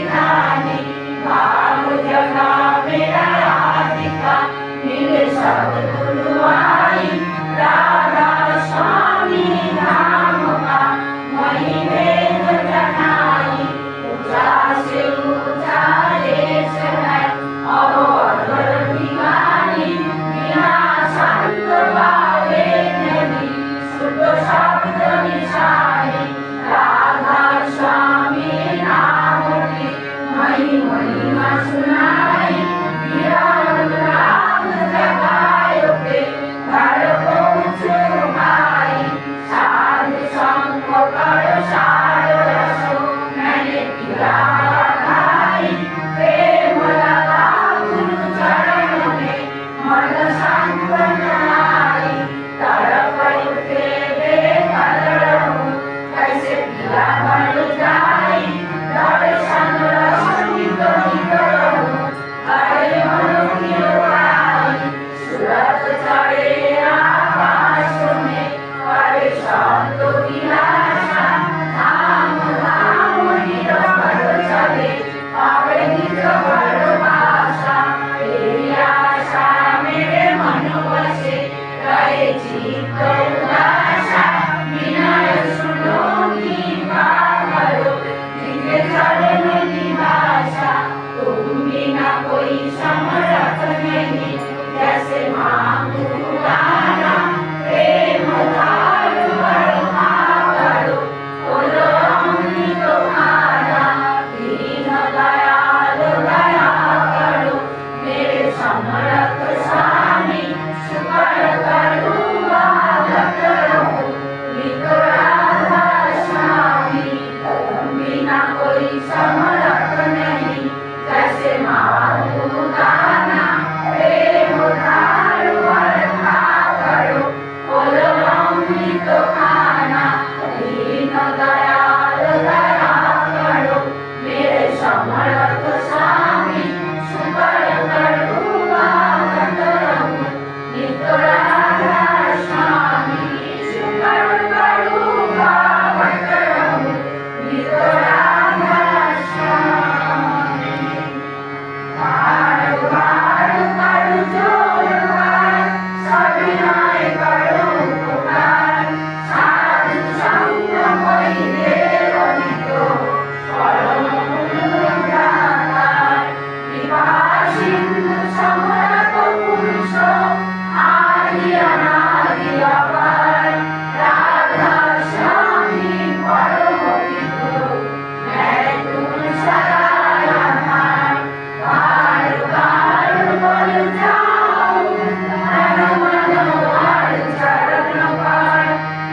धानी भाव जगा मेरा राधिका मिले सद्गुरु आई राधा स्वामी नाम का मही वेद जनाई ऊंचा से ऊंचा देश है अवधर दीवानी बिना संत पावे नहीं शुद्ध शब्द निशानी राधा स्वामी नाम की महिमा सुनाई विराग राग जगायो के घर पहुँचो भाई साधु संग कर सार रसो मैंने पिया भाई प्रेम लगा गुरु चरण में मन संपन्न आई तड़प उठे बेकदर हूँ कैसे पिया बन जाई दर्शन रसनित हूँ हरे मन की आई सूरत चढ़े आकाश में करे शब्द विलासा धाम धाम निरंतर चले पावे निज घर भाषा तेरी आशा मेरे मन बसे रहे चित्त उदासा विनय सुनो की करो जिनके चरण निवासा तुम बिना कोई समर्थ नहीं जैसे मांगू गाना प्रेम धार वर्मा करो बोलो अमृत खाना दीन दयाल दया करो मेरे समर्थ स्वामी शुक्र करो बालक रहो नित राधा स्वामी तुम बिना कोई समर्थ नहीं जैसे मांगू गाना प्रेम धार वर्मा करो बोलो अमृत खाना दीन दयाल दया करो मेरे समर्थ स्वामी शुक्र करो बालक रहो नित राधा स्वामी शुक्र करो बालक रहो नित राधा स्वामी बार बार कर जोरदार सविनय करो पुकार साधु संग कोई देव नितो परम पुण्यदातार कृपा सिंधु समर्थ पुरुष आदि अनादि अपार राधा स्वामी परम पितो मैं तुम सदा आधार बार बार बोल जाऊं तन मन हर चरण पर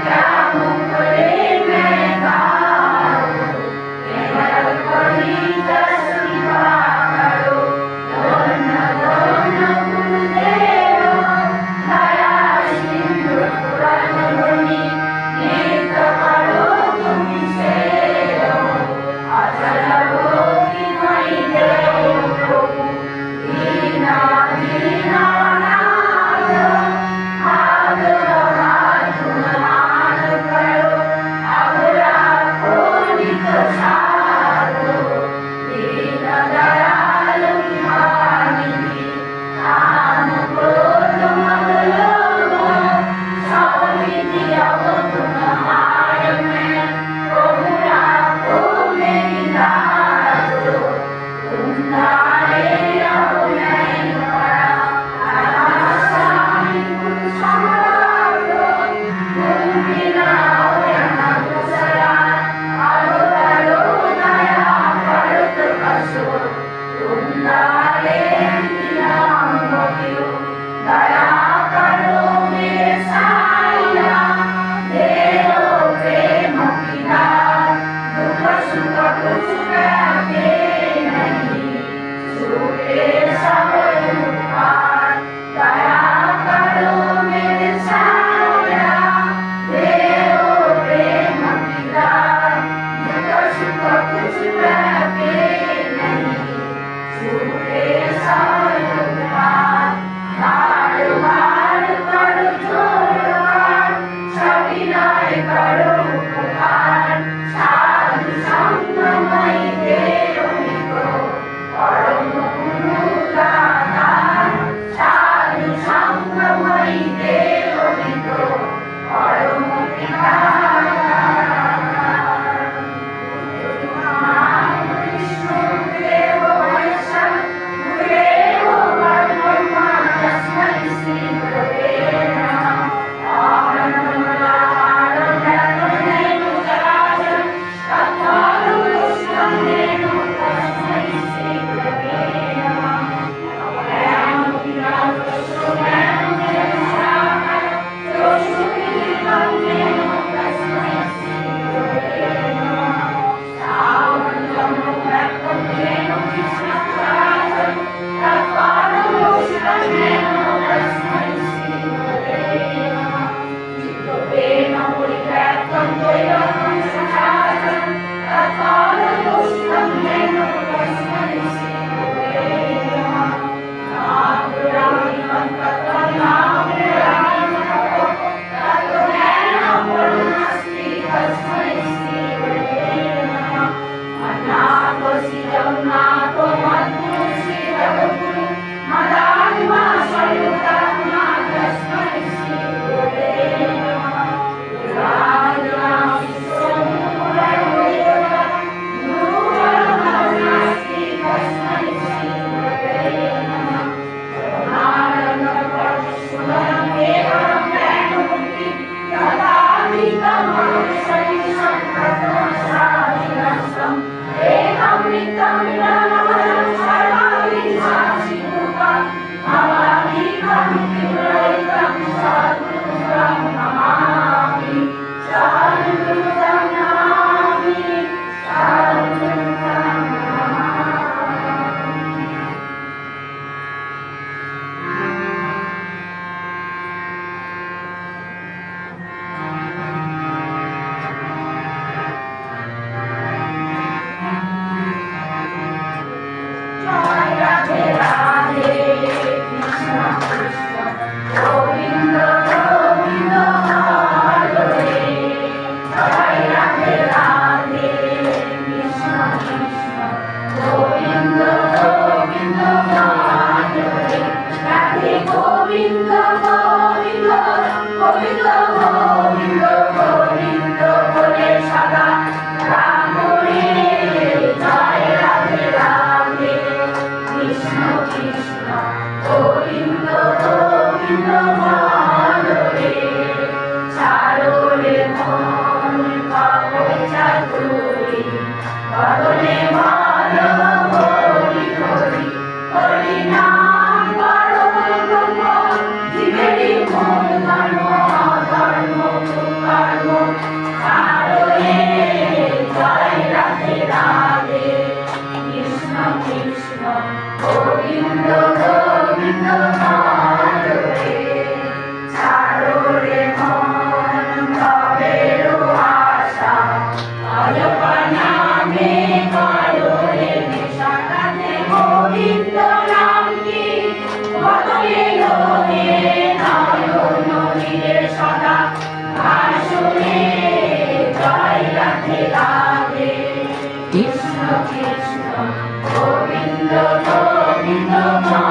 क्या मुखड़े में गाऊं केवल कोई दस कृपा करो दोन दोन गुरुदेव दया सिंधु पुरन मुनि नित करो तुम सेव अचल भोगी मई देव प्रभु दीना दीना नाथ हाथ हाथ मान करो अब राखो नित साधो दीन दयाल निवानिधि काम क्रोध मद लोभ सब विधि अब तुम्हारे में प्रभु राखो मेरी लाज तुम तारे अब नहीं पड़ा राधा स्वामी तुम सम्राट तुम बिना हो यहाँ दूसरा अब करो दया करत बसो तुम तारे नाम क्यों दया करो मेरे साया देव प्रेम पिता दुख सुख कुछ कहते नहीं শ্রী জগন্নাথ মহাপ্রভু শ্রী জগদ্গুরু মাদানি মা সর্বকারণা তস্मै শ্রী গুরুবে নমঃ। Ram Ram Krishna Krishna Govinda Govinda